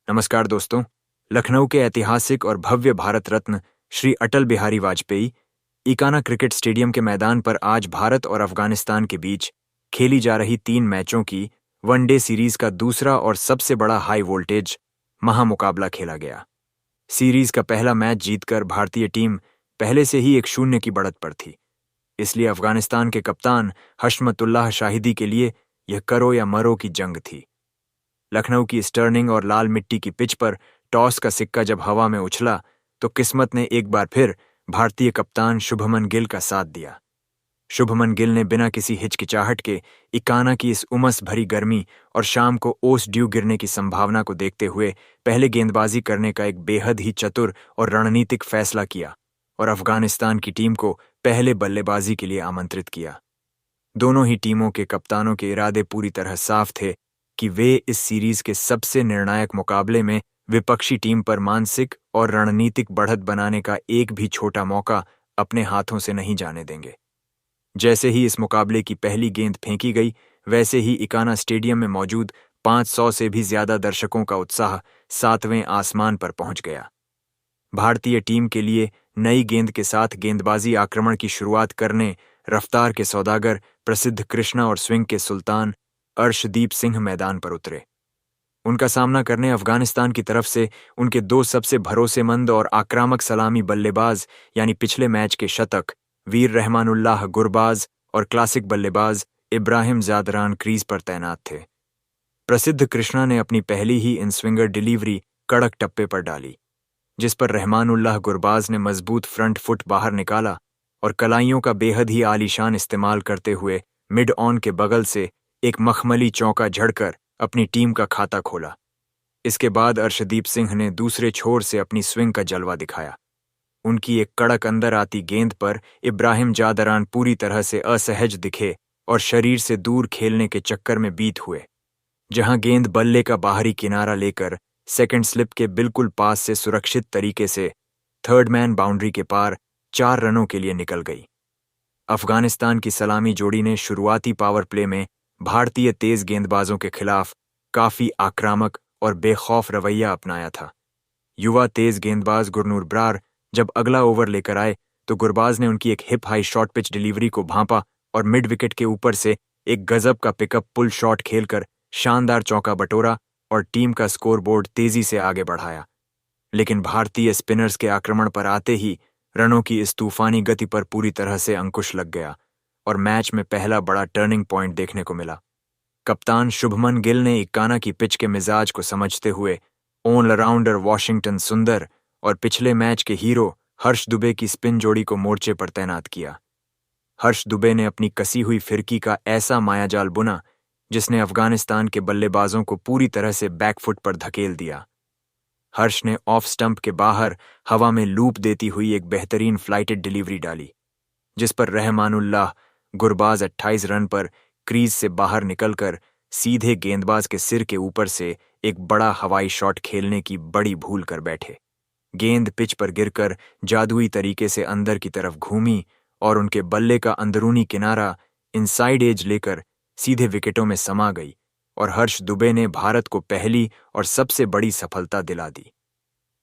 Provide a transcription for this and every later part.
नमस्कार दोस्तों। लखनऊ के ऐतिहासिक और भव्य भारत रत्न श्री अटल बिहारी वाजपेयी इकाना क्रिकेट स्टेडियम के मैदान पर आज भारत और अफगानिस्तान के बीच खेली जा रही 3 मैचों की वनडे सीरीज का दूसरा और सबसे बड़ा हाई वोल्टेज महामुकाबला खेला गया। सीरीज का पहला मैच जीतकर भारतीय टीम पहले से ही 1-0 की बढ़त पर थी, इसलिए अफगानिस्तान के कप्तान हशमतुल्लाह शाहिदी के लिए यह करो या मरो की जंग थी। लखनऊ की स्टर्निंग और लाल मिट्टी की पिच पर टॉस का सिक्का जब हवा में उछला तो किस्मत ने एक बार फिर भारतीय कप्तान शुभमन गिल का साथ दिया। शुभमन गिल ने बिना किसी हिचकिचाहट के इकाना की इस उमस भरी गर्मी और शाम को ओस ड्यू गिरने की संभावना को देखते हुए पहले गेंदबाजी करने का एक बेहद ही चतुर और रणनीतिक फैसला किया और अफगानिस्तान की टीम को पहले बल्लेबाजी के लिए आमंत्रित किया। दोनों ही टीमों के कप्तानों के इरादे पूरी तरह साफ थे कि वे इस सीरीज के सबसे निर्णायक मुकाबले में विपक्षी टीम पर मानसिक और रणनीतिक बढ़त बनाने का एक भी छोटा मौका अपने हाथों से नहीं जाने देंगे। जैसे ही इस मुकाबले की पहली गेंद फेंकी गई, वैसे ही इकाना स्टेडियम में मौजूद 500 से भी ज्यादा दर्शकों का उत्साह 7वें आसमान पर पहुंच गया। भारतीय टीम के लिए नई गेंद के साथ गेंदबाजी आक्रमण की शुरुआत करने रफ्तार के सौदागर, प्रसिद्ध कृष्णा और स्विंग के सुल्तान अर्शदीप सिंह मैदान पर उतरे। उनका सामना करने अफगानिस्तान की तरफ से उनके 2 सबसे भरोसेमंद और आक्रामक सलामी बल्लेबाज यानी पिछले मैच के शतक वीर रहमानुल्लाह गुरबाज और क्लासिक बल्लेबाज इब्राहिम जादरान क्रीज पर तैनात थे। प्रसिद्ध कृष्णा ने अपनी पहली ही इन स्विंगर डिलीवरी कड़क टप्पे पर डाली, जिस पर रहमानुल्लाह गुरबाज ने मजबूत फ्रंट फुट बाहर निकाला और कलाइयों का बेहद ही आलीशान इस्तेमाल करते हुए मिड ऑन के बगल से एक मखमली चौका झड़कर अपनी टीम का खाता खोला। इसके बाद अर्शदीप सिंह ने दूसरे छोर से अपनी स्विंग का जलवा दिखाया। उनकी एक कड़क अंदर आती गेंद पर इब्राहिम जादरान पूरी तरह से असहज दिखे और शरीर से दूर खेलने के चक्कर में बीत हुए, जहां गेंद बल्ले का बाहरी किनारा लेकर सेकंड स्लिप के बिल्कुल पास से सुरक्षित तरीके से थर्ड मैन बाउंड्री के पार 4 रनों के लिए निकल गई। अफगानिस्तान की सलामी जोड़ी ने शुरुआती पावर प्ले में भारतीय तेज गेंदबाजों के खिलाफ काफी आक्रामक और बेखौफ रवैया अपनाया था। युवा तेज गेंदबाज गुरनूर ब्रार जब अगला ओवर लेकर आए तो गुरबाज ने उनकी एक hip high short pitch delivery को भांपा और मिड विकेट के ऊपर से एक गजब का पिकअप पुल शॉट खेलकर शानदार चौका बटोरा और टीम का स्कोरबोर्ड तेजी से आगे बढ़ाया। लेकिन भारतीय स्पिनर्स के आक्रमण पर आते ही रनों की इस तूफानी गति पर पूरी तरह से अंकुश लग गया और मैच में पहला बड़ा टर्निंग पॉइंट देखने को मिला। कप्तान शुभमन गिल ने इकाना की पिच के मिजाज को समझते हुए ऑलराउंडर वाशिंगटन सुंदर और पिछले मैच के हीरो हर्ष दुबे की स्पिन जोड़ी को मोर्चे पर तैनात किया। हर्ष दुबे ने अपनी कसी हुई फिरकी का ऐसा मायाजाल बुना जिसने अफगानिस्तान के बल्लेबाजों को पूरी तरह से बैकफुट पर धकेल दिया। हर्ष ने ऑफ स्टंप के बाहर हवा में लूप देती हुई एक बेहतरीन फ्लाइटेड डिलीवरी डाली, जिस पर रहमानुल्लाह गुरबाज 28 रन पर क्रीज से बाहर निकलकर सीधे गेंदबाज के सिर के ऊपर से एक बड़ा हवाई शॉट खेलने की बड़ी भूल कर बैठे। गेंद पिच पर गिरकर जादुई तरीके से अंदर की तरफ घूमी और उनके बल्ले का अंदरूनी किनारा इनसाइड एज लेकर सीधे विकेटों में समा गई और हर्ष दुबे ने भारत को पहली और सबसे बड़ी सफलता दिला दी।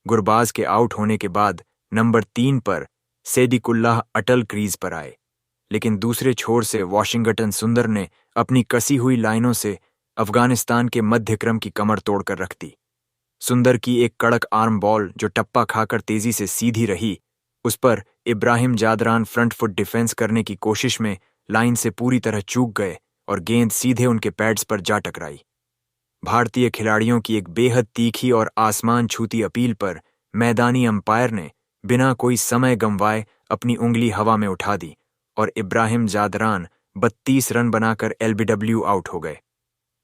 गुरबाज के आउट होने के बाद नंबर 3 पर सेडिकुल्लाह अटल क्रीज पर आए, लेकिन दूसरे छोर से वाशिंगटन सुंदर ने अपनी कसी हुई लाइनों से अफगानिस्तान के मध्यक्रम की कमर तोड़कर रख दी। सुंदर की एक कड़क आर्म बॉल जो टप्पा खाकर तेजी से सीधी रही, उस पर Ibrahim Zadran front foot defence करने की कोशिश में लाइन से पूरी तरह चूक गए और गेंद सीधे उनके पैड्स पर जा टकराई। भारतीय खिलाड़ियों की एक बेहद तीखी और आसमान छूती अपील पर मैदानी अंपायर ने बिना कोई समय गंवाए अपनी उंगली हवा में उठा दी और इब्राहिम जादरान 32 रन बनाकर एलबीडब्ल्यू आउट हो गए।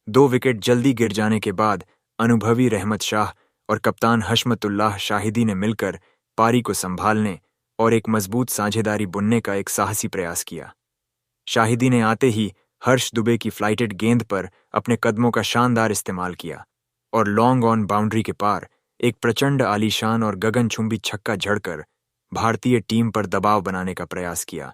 2 विकेट जल्दी गिर जाने के बाद अनुभवी रहमत शाह और कप्तान हशमतुल्लाह शाहिदी ने मिलकर पारी को संभालने और एक मजबूत साझेदारी बुनने का एक साहसी प्रयास किया। शाहिदी ने आते ही हर्ष दुबे की फ्लाइटेड गेंद पर अपने कदमों का शानदार इस्तेमाल किया और लॉन्ग ऑन बाउंड्री के पार एक प्रचंड आलीशान और गगनचुंबी छक्का झड़कर भारतीय टीम पर दबाव बनाने का प्रयास किया।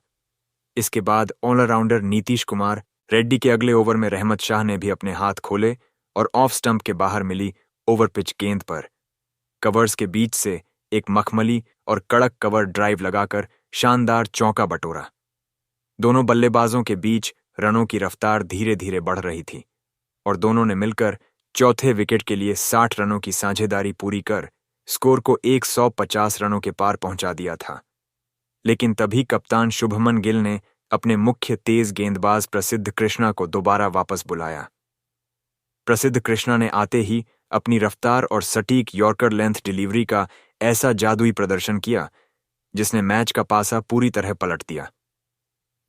इसके बाद ऑलराउंडर नीतीश कुमार रेड्डी के अगले ओवर में रहमत शाह ने भी अपने हाथ खोले और ऑफ स्टंप के बाहर मिली ओवर पिच गेंद पर कवर्स के बीच से एक मखमली और कड़क कवर ड्राइव लगाकर शानदार चौका बटोरा। दोनों बल्लेबाजों के बीच रनों की रफ्तार धीरे धीरे बढ़ रही थी और दोनों ने मिलकर चौथे विकेट के लिए 60 रनों की साझेदारी पूरी कर स्कोर को 150 रनों के पार पहुंचा दिया था। लेकिन तभी कप्तान शुभमन गिल ने अपने मुख्य तेज गेंदबाज प्रसिद्ध कृष्णा को दोबारा वापस बुलाया। प्रसिद्ध कृष्णा ने आते ही अपनी रफ्तार और सटीक यॉर्कर लेंथ डिलीवरी का ऐसा जादुई प्रदर्शन किया जिसने मैच का पासा पूरी तरह पलट दिया।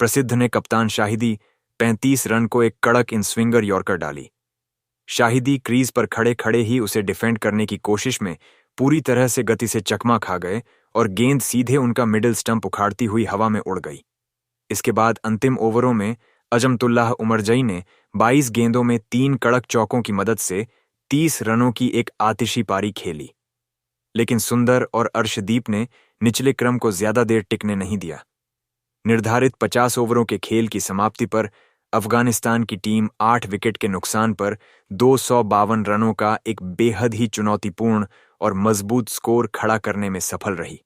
प्रसिद्ध ने कप्तान शाहिदी 35 रन को एक कड़क इन स्विंगर यॉर्कर डाली। शाहिदी क्रीज पर खड़े खड़े ही उसे डिफेंड करने की कोशिश में पूरी तरह से गति से चकमा खा गए और गेंद सीधे उनका मिडिल स्टंप उखाड़ती हुई हवा में उड़ गई। इसके बाद अंतिम ओवरों में अजमतुल्लाह उमरजई ने 22 गेंदों में 3 कड़क चौकों की मदद से 30 रनों की एक आतिशी पारी खेली। लेकिन सुंदर और अर्शदीप ने निचले क्रम को ज्यादा देर टिकने नहीं दिया। निर्धारित 50 ओवरों के खेल की समाप्ति पर अफगानिस्तान की टीम 8 विकेट के नुकसान पर 252 रनों का एक बेहद ही चुनौतीपूर्ण और मजबूत स्कोर खड़ा करने में सफल रही,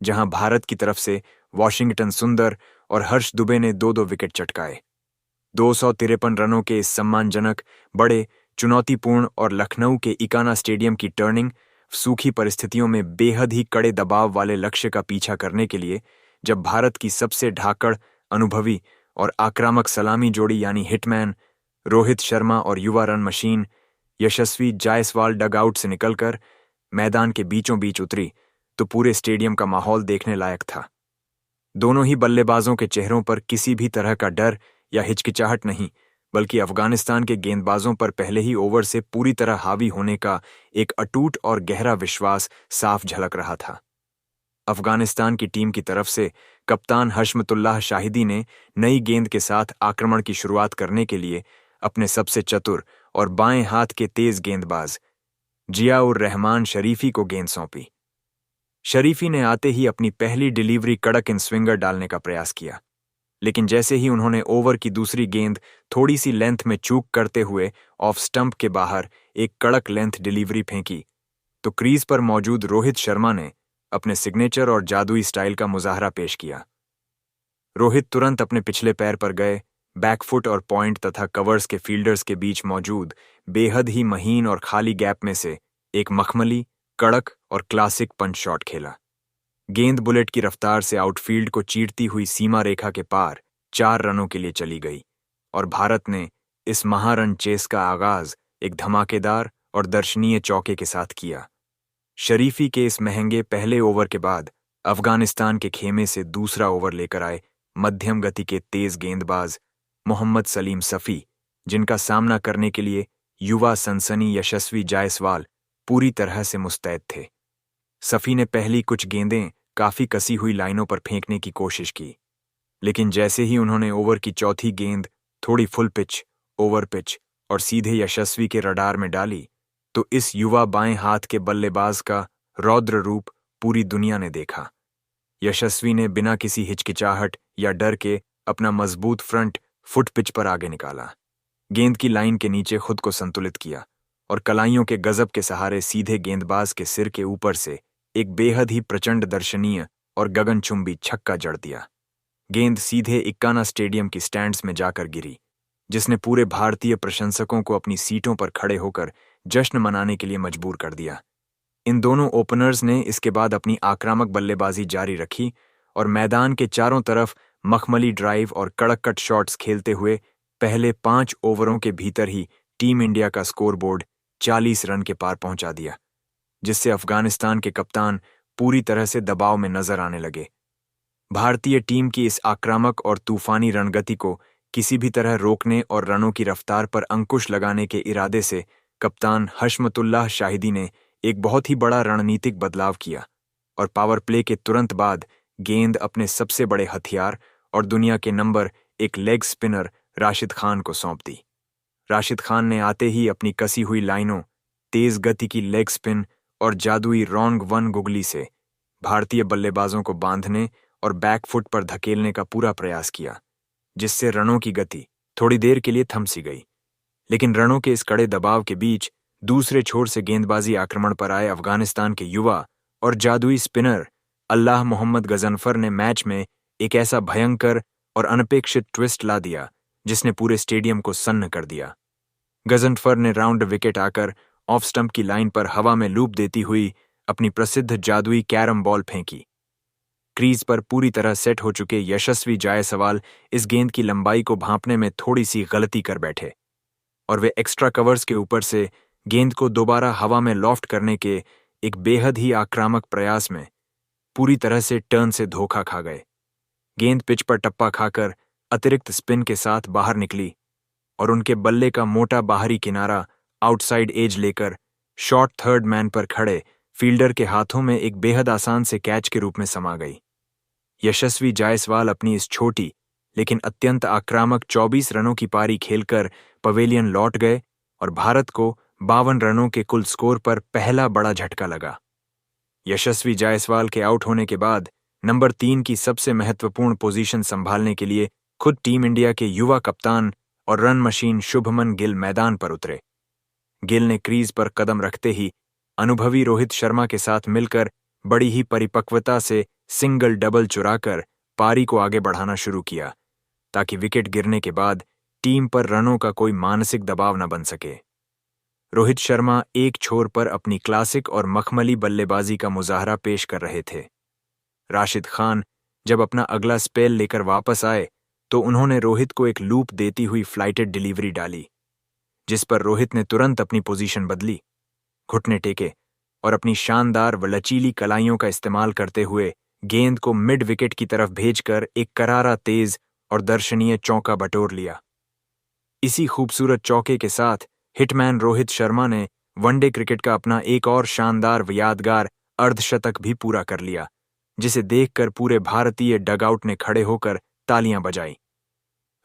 जहां भारत की तरफ से वॉशिंगटन सुंदर और हर्ष दुबे ने 2-2 विकेट चटकाए। 253 रनों के इस सम्मानजनक, बड़े, चुनौतीपूर्ण और लखनऊ के इकाना स्टेडियम की टर्निंग सूखी परिस्थितियों में बेहद ही कड़े दबाव वाले लक्ष्य का पीछा करने के लिए, जब भारत की सबसे ढाकड़, अनुभवी और आक्रामक सलामी जोड़ी यानी हिटमैन रोहित शर्मा और युवा रन मशीन यशस्वी जायसवाल डगआउट से निकलकर मैदान के बीचों बीच उतरी, तो पूरे स्टेडियम का माहौल देखने लायक था। दोनों ही बल्लेबाजों के चेहरों पर किसी भी तरह का डर या हिचकिचाहट नहीं, बल्कि अफगानिस्तान के गेंदबाजों पर पहले ही ओवर से पूरी तरह हावी होने का एक अटूट और गहरा विश्वास साफ झलक रहा था। अफगानिस्तान की टीम की तरफ से कप्तान हशमतुल्लाह शाहिदी ने नई गेंद के साथ आक्रमण की शुरुआत करने के लिए अपने सबसे चतुर और बाएं हाथ के तेज गेंदबाज जियाउर रहमान शरीफी को गेंद सौंपी। शरीफी ने आते ही अपनी पहली डिलीवरी कड़क इन स्विंगर डालने का प्रयास किया, लेकिन जैसे ही उन्होंने ओवर की दूसरी गेंद थोड़ी सी लेंथ में चूक करते हुए ऑफ स्टंप के बाहर एक कड़क लेंथ डिलीवरी फेंकी, तो क्रीज पर मौजूद रोहित शर्मा ने अपने सिग्नेचर और जादुई स्टाइल का मुजाहरा पेश किया। रोहित तुरंत अपने पिछले पैर पर गए बैकफुट और पॉइंट तथा कवर्स के फील्डर्स के बीच मौजूद बेहद ही महीन और खाली गैप में से एक मखमली, कड़क और क्लासिक पंच शॉट खेला। गेंद बुलेट की रफ्तार से आउटफील्ड को चीरती हुई सीमा रेखा के पार 4 रनों के लिए चली गई और भारत ने इस महारन चेस का आगाज एक धमाकेदार और दर्शनीय चौके के साथ किया। शरीफी के इस महंगे पहले ओवर के बाद अफगानिस्तान के खेमे से दूसरा ओवर लेकर आए मध्यम गति के तेज गेंदबाज मोहम्मद सलीम सफ़ी, जिनका सामना करने के लिए युवा सनसनी यशस्वी जायसवाल पूरी तरह से मुस्तैद थे। सफ़ी ने पहली कुछ गेंदें काफी कसी हुई लाइनों पर फेंकने की कोशिश की, लेकिन जैसे ही उन्होंने ओवर की चौथी गेंद थोड़ी फुल पिच, ओवर पिच और सीधे यशस्वी के रडार में डाली, तो इस युवा बाएं हाथ के बल्लेबाज का रौद्र रूप पूरी दुनिया ने देखा। यशस्वी ने बिना किसी हिचकिचाहट या डर के अपना मजबूत फ्रंट फुट पिच पर आगे निकाला, गेंद की लाइन के नीचे खुद को संतुलित किया और कलाइयों के गजब के सहारे सीधे गेंदबाज के सिर के ऊपर से एक बेहद ही प्रचंड दर्शनीय और गगनचुंबी छक्का जड़ दिया। गेंद सीधे इक्काना स्टेडियम की स्टैंड्स में जाकर गिरी, जिसने पूरे भारतीय प्रशंसकों को अपनी सीटों पर खड़े होकर जश्न मनाने के लिए मजबूर कर दिया। इन दोनों ओपनर्स ने इसके बाद अपनी आक्रामक बल्लेबाजी जारी रखी और मैदान के चारों तरफ मखमली ड्राइव और कड़क कट शॉट्स खेलते हुए पहले 5 ओवरों के भीतर ही टीम इंडिया का स्कोरबोर्ड 40 रन के पार पहुंचा दिया, जिससे अफगानिस्तान के कप्तान पूरी तरह से दबाव में नजर आने लगे। भारतीय टीम की इस आक्रामक और तूफानी रणगति को किसी भी तरह रोकने और रनों की रफ्तार पर अंकुश लगाने के इरादे से कप्तान हशमतुल्लाह शाहिदी ने एक बहुत ही बड़ा रणनीतिक बदलाव किया और पावर प्ले के तुरंत बाद गेंद अपने सबसे बड़े हथियार और दुनिया के number 1 leg spinner Rashid Khan को सौंप दी। राशिद खान ने आते ही अपनी कसी हुई लाइनों, तेज गति की लेग स्पिन और जादुई रॉन्ग वन गुगली से भारतीय बल्लेबाजों को बांधने और बैकफुट पर धकेलने का पूरा प्रयास किया, जिससे रनों की गति थोड़ी देर के लिए थम सी गई। लेकिन रनों के इस कड़े दबाव के बीच दूसरे छोर से गेंदबाजी आक्रमण पर आए अफगानिस्तान के युवा और जादुई स्पिनर अल्लाह मोहम्मद गजनफर ने मैच में एक ऐसा भयंकर और अनपेक्षित ट्विस्ट ला दिया जिसने पूरे स्टेडियम को सन्न कर दिया। गजनफर ने राउंड विकेट आकर ऑफ स्टंप की लाइन पर हवा में लूप देती हुई अपनी प्रसिद्ध जादुई कैरम बॉल फेंकी। क्रीज पर पूरी तरह सेट हो चुके यशस्वी जायसवाल इस गेंद की लंबाई को भांपने में थोड़ी सी गलती कर बैठे और वे एक्स्ट्रा कवर्स के ऊपर से गेंद को दोबारा हवा में लॉफ्ट करने के एक बेहद ही आक्रामक प्रयास में पूरी तरह से टर्न से धोखा खा गए। गेंद पिच पर टप्पा खाकर अतिरिक्त स्पिन के साथ बाहर निकली और उनके बल्ले का मोटा बाहरी किनारा आउटसाइड एज लेकर शॉर्ट थर्ड मैन पर खड़े फील्डर के हाथों में एक बेहद आसान से कैच के रूप में समा गई। यशस्वी जायसवाल अपनी इस छोटी लेकिन अत्यंत आक्रामक 24 रनों की पारी खेलकर पवेलियन लौट गए और भारत को 52 रनों के कुल स्कोर पर पहला बड़ा झटका लगा। यशस्वी जायसवाल के आउट होने के बाद नंबर 3 की सबसे महत्वपूर्ण पोजीशन संभालने के लिए खुद टीम इंडिया के युवा कप्तान और रन मशीन शुभमन गिल मैदान पर उतरे। गिल ने क्रीज पर कदम रखते ही अनुभवी रोहित शर्मा के साथ मिलकर बड़ी ही परिपक्वता से सिंगल डबल चुराकर पारी को आगे बढ़ाना शुरू किया ताकि विकेट गिरने के बाद टीम पर रनों का कोई मानसिक दबाव न बन सके। रोहित शर्मा एक छोर पर अपनी क्लासिक और मखमली बल्लेबाजी का मुजाहरा पेश कर रहे थे। राशिद खान जब अपना अगला स्पेल लेकर वापस आए तो उन्होंने रोहित को एक लूप देती हुई फ्लाइटेड डिलीवरी डाली, जिस पर रोहित ने तुरंत अपनी पोजीशन बदली, घुटने टेके और अपनी शानदार व लचीली कलाइयों का इस्तेमाल करते हुए गेंद को मिड विकेट की तरफ भेजकर एक करारा तेज और दर्शनीय चौका बटोर लिया। इसी खूबसूरत चौके के साथ हिटमैन रोहित शर्मा ने वनडे क्रिकेट का अपना एक और शानदार व यादगार अर्धशतक भी पूरा कर लिया, जिसे देखकर पूरे भारतीय डगआउट ने खड़े होकर तालियां बजाई।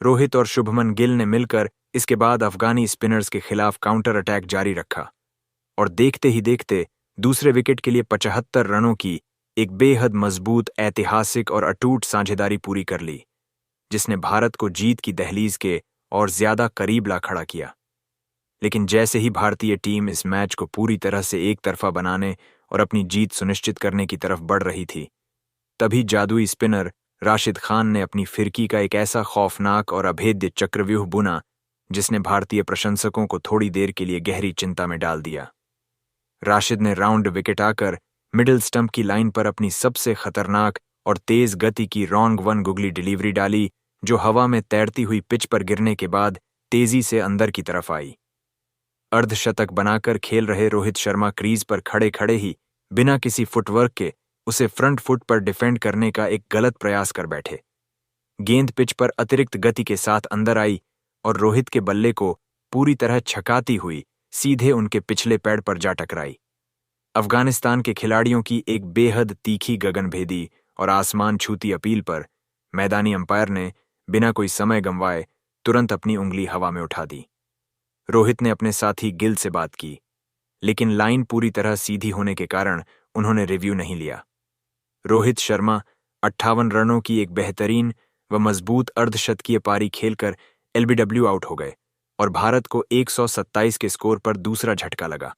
रोहित और शुभमन गिल ने मिलकर इसके बाद अफगानी स्पिनर्स के खिलाफ काउंटर अटैक जारी रखा और देखते ही देखते दूसरे विकेट के लिए 75 रनों की एक बेहद मजबूत, ऐतिहासिक और अटूट साझेदारी पूरी कर ली, जिसने भारत को जीत की दहलीज के और ज्यादा करीब ला खड़ा किया। लेकिन जैसे ही भारतीय टीम इस मैच को पूरी तरह से एक तरफा बनाने और अपनी जीत सुनिश्चित करने की तरफ बढ़ रही थी, तभी जादुई स्पिनर राशिद खान ने अपनी फिरकी का एक ऐसा खौफनाक और अभेद्य चक्रव्यूह बुना जिसने भारतीय प्रशंसकों को थोड़ी देर के लिए गहरी चिंता में डाल दिया। राशिद ने राउंड विकेट आकर मिडिल स्टंप की लाइन पर अपनी सबसे खतरनाक और तेज गति की रॉन्ग वन गुगली डिलीवरी डाली, जो हवा में तैरती हुई पिच पर गिरने के बाद तेजी से अंदर की तरफ आई। अर्धशतक बनाकर खेल रहे रोहित शर्मा क्रीज पर खड़े खड़े ही बिना किसी फुटवर्क के उसे फ्रंट फुट पर डिफेंड करने का एक गलत प्रयास कर बैठे। गेंद पिच पर अतिरिक्त गति के साथ अंदर आई और रोहित के बल्ले को पूरी तरह छकाती हुई सीधे उनके पिछले पैड पर जा टकराई। अफगानिस्तान के खिलाड़ियों की एक बेहद तीखी, गगनभेदी और आसमान छूती अपील पर मैदानी अंपायर ने बिना कोई समय गंवाए तुरंत अपनी उंगली हवा में उठा दी। रोहित ने अपने साथी गिल से बात की, लेकिन लाइन पूरी तरह सीधी होने के कारण उन्होंने रिव्यू नहीं लिया। रोहित शर्मा 58 रनों की एक बेहतरीन व मजबूत अर्धशतकीय पारी खेलकर एलबीडब्ल्यू आउट हो गए और भारत को 127 के स्कोर पर दूसरा झटका लगा।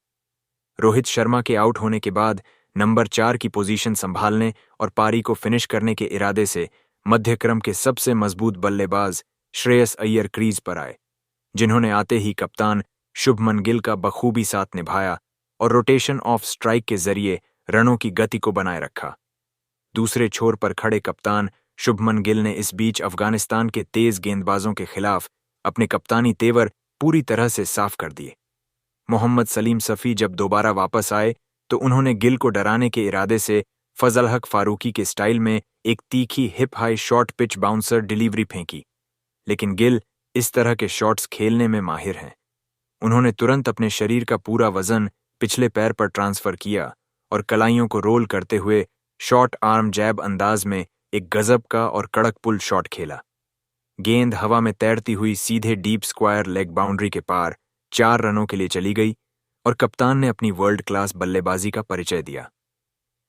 रोहित शर्मा के आउट होने के बाद नंबर 4 की पोजीशन संभालने और पारी को फिनिश करने के इरादे से मध्यक्रम के सबसे मजबूत बल्लेबाज श्रेयस अय्यर क्रीज पर आए, जिन्होंने आते ही कप्तान शुभमन गिल का बखूबी साथ निभाया और रोटेशन ऑफ स्ट्राइक के जरिए रनों की गति को बनाए रखा। दूसरे छोर पर खड़े कप्तान शुभमन गिल ने इस बीच अफगानिस्तान के तेज गेंदबाजों के खिलाफ अपने कप्तानी तेवर पूरी तरह से साफ कर दिए। मोहम्मद सलीम सफ़ी जब दोबारा वापस आए तो उन्होंने गिल को डराने के इरादे से फजल हक फारूकी के स्टाइल में एक तीखी hip high short pitch bouncer delivery फेंकी, लेकिन गिल इस तरह के शॉट्स खेलने में माहिर हैं। उन्होंने तुरंत अपने शरीर का पूरा वजन पिछले पैर पर ट्रांसफर किया और कलाइयों को रोल करते हुए शॉर्ट आर्म जैब अंदाज में एक गजब का और कड़क पुल शॉट खेला। गेंद हवा में तैरती हुई सीधे डीप स्क्वायर लेग बाउंड्री के पार 4 रनों के लिए चली गई और कप्तान ने अपनी वर्ल्ड क्लास बल्लेबाजी का परिचय दिया।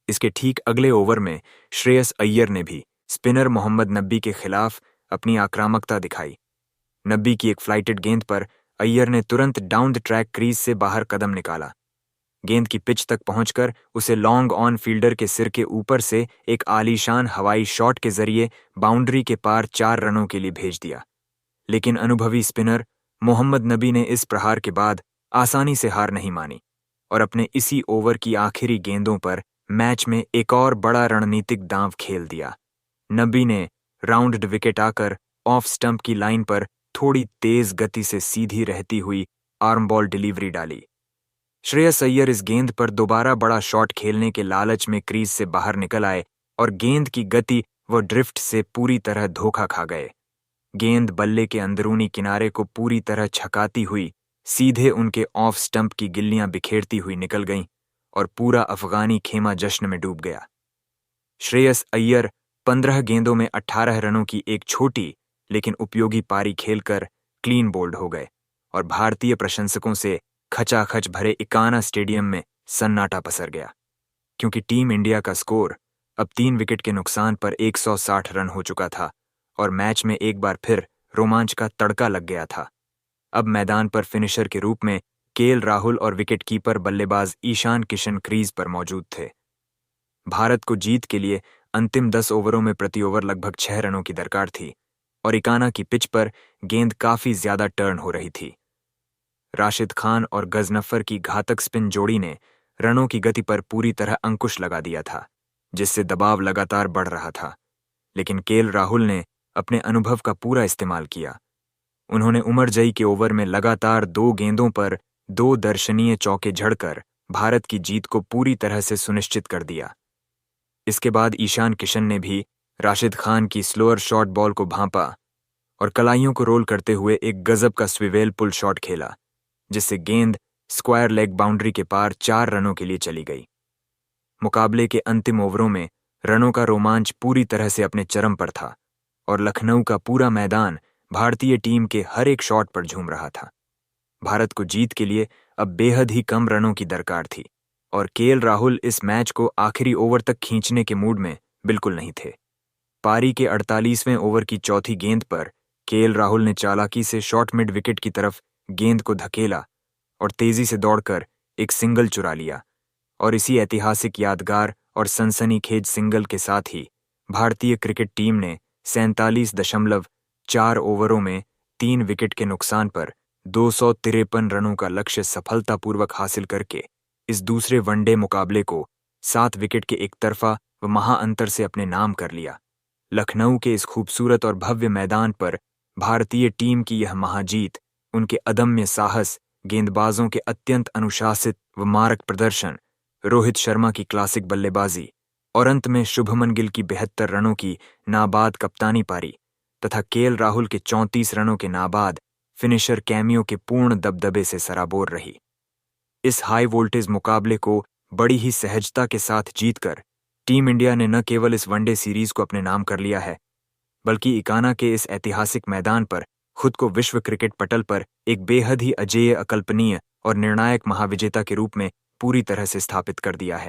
इसके ठीक अगले ओवर में श्रेयस अय्यर ने भी स्पिनर मोहम्मद नबी के खिलाफ अपनी आक्रामकता दिखाई। नबी की एक फ्लाइटेड गेंद पर अय्यर ने तुरंत डाउन द ट्रैक क्रीज से बाहर कदम निकाला। गेंद की पिच तक पहुंचकर उसे लॉन्ग ऑन फील्डर के सिर के ऊपर से एक आलीशान हवाई शॉट के जरिए बाउंड्री के पार 4 रनों के लिए भेज दिया। लेकिन अनुभवी स्पिनर मोहम्मद नबी ने इस प्रहार के बाद आसानी से हार नहीं मानी और अपने इसी ओवर की आखिरी गेंदों पर मैच में एक और बड़ा रणनीतिक दांव खेल दिया। नबी ने राउंड विकेट आकर ऑफ स्टंप की लाइन पर थोड़ी तेज गति से सीधी रहती हुई आर्म बॉल डिलीवरी डाली। श्रेयस अय्यर इस गेंद पर दोबारा बड़ा शॉट खेलने के लालच में क्रीज से बाहर निकल आए और गेंद की गति व ड्रिफ्ट से पूरी तरह धोखा खा गए। गेंद बल्ले के अंदरूनी किनारे को पूरी तरह छकाती हुई सीधे उनके ऑफ स्टंप की गिल्लियां बिखेरती हुई निकल गईं और पूरा अफगानी खेमा जश्न में डूब गया। श्रेयस अय्यर 15 गेंदों में 18 रनों की एक छोटी लेकिन उपयोगी पारी खेलकर क्लीन बोल्ड हो गए और भारतीय प्रशंसकों से खचाखच भरे इकाना स्टेडियम में सन्नाटा पसर गया, क्योंकि टीम इंडिया का स्कोर अब 3 विकेट के नुकसान पर 160 रन हो चुका था और मैच में एक बार फिर रोमांच का तड़का लग गया था। अब मैदान पर फिनिशर के रूप में केएल राहुल और विकेटकीपर बल्लेबाज ईशान किशन क्रीज पर मौजूद थे। भारत को जीत के लिए अंतिम 10 ओवरों में प्रति ओवर लगभग 6 रनों की दरकार थी और इकाना की पिच पर गेंद काफी ज्यादा टर्न हो रही थी। राशिद खान और गजनफर की घातक स्पिन जोड़ी ने रनों की गति पर पूरी तरह अंकुश लगा दिया था, जिससे दबाव लगातार बढ़ रहा था। लेकिन केएल राहुल ने अपने अनुभव का पूरा इस्तेमाल किया। उन्होंने उमरजई के ओवर में लगातार 2 गेंदों पर 2 दर्शनीय चौके झड़कर भारत की जीत को पूरी तरह से सुनिश्चित कर दिया। इसके बाद ईशान किशन ने भी राशिद खान की स्लोअर शॉर्ट बॉल को भांपा और कलाइयों को रोल करते हुए एक गजब का स्विवेल पुल शॉट खेला, जिससे गेंद स्क्वायर लेग बाउंड्री के पार 4 रनों के लिए चली गई। मुकाबले के अंतिम ओवरों में रनों का रोमांच पूरी तरह से अपने चरम पर था और लखनऊ का पूरा मैदान भारतीय टीम के हर एक शॉट पर झूम रहा था। भारत को जीत के लिए अब बेहद ही कम रनों की दरकार थी और केएल राहुल इस मैच को आखिरी ओवर तक खींचने के मूड में बिल्कुल नहीं थे। पारी के 48वें ओवर की चौथी गेंद पर केएल राहुल ने चालाकी से शॉर्ट मिड विकेट की तरफ गेंद को धकेला और तेजी से दौड़कर एक सिंगल चुरा लिया और इसी ऐतिहासिक यादगार और सनसनीखेज सिंगल के साथ ही भारतीय क्रिकेट टीम ने 47.4 ओवरों में 3 विकेट के नुकसान पर 253 रनों का लक्ष्य सफलतापूर्वक हासिल करके इस दूसरे वनडे मुकाबले को 7 विकेट के एकतरफा व महाअंतर से अपने नाम कर लिया। लखनऊ के इस खूबसूरत और भव्य मैदान पर भारतीय टीम की यह महाजीत उनके अदम्य साहस, गेंदबाजों के अत्यंत अनुशासित व मारक प्रदर्शन, रोहित शर्मा की क्लासिक बल्लेबाजी और अंत में शुभमन गिल की 72 रनों की नाबाद कप्तानी पारी तथा केएल राहुल के 34 रनों के नाबाद फिनिशर कैमियो के पूर्ण दबदबे से सराबोर रही। इस हाई वोल्टेज मुकाबले को बड़ी ही सहजता के साथ जीतकर टीम इंडिया ने न केवल इस वनडे सीरीज को अपने नाम कर लिया है, बल्कि इकाना के इस ऐतिहासिक मैदान पर खुद को विश्व क्रिकेट पटल पर एक बेहद ही अजेय, अकल्पनीय और निर्णायक महाविजेता के रूप में पूरी तरह से स्थापित कर दिया है।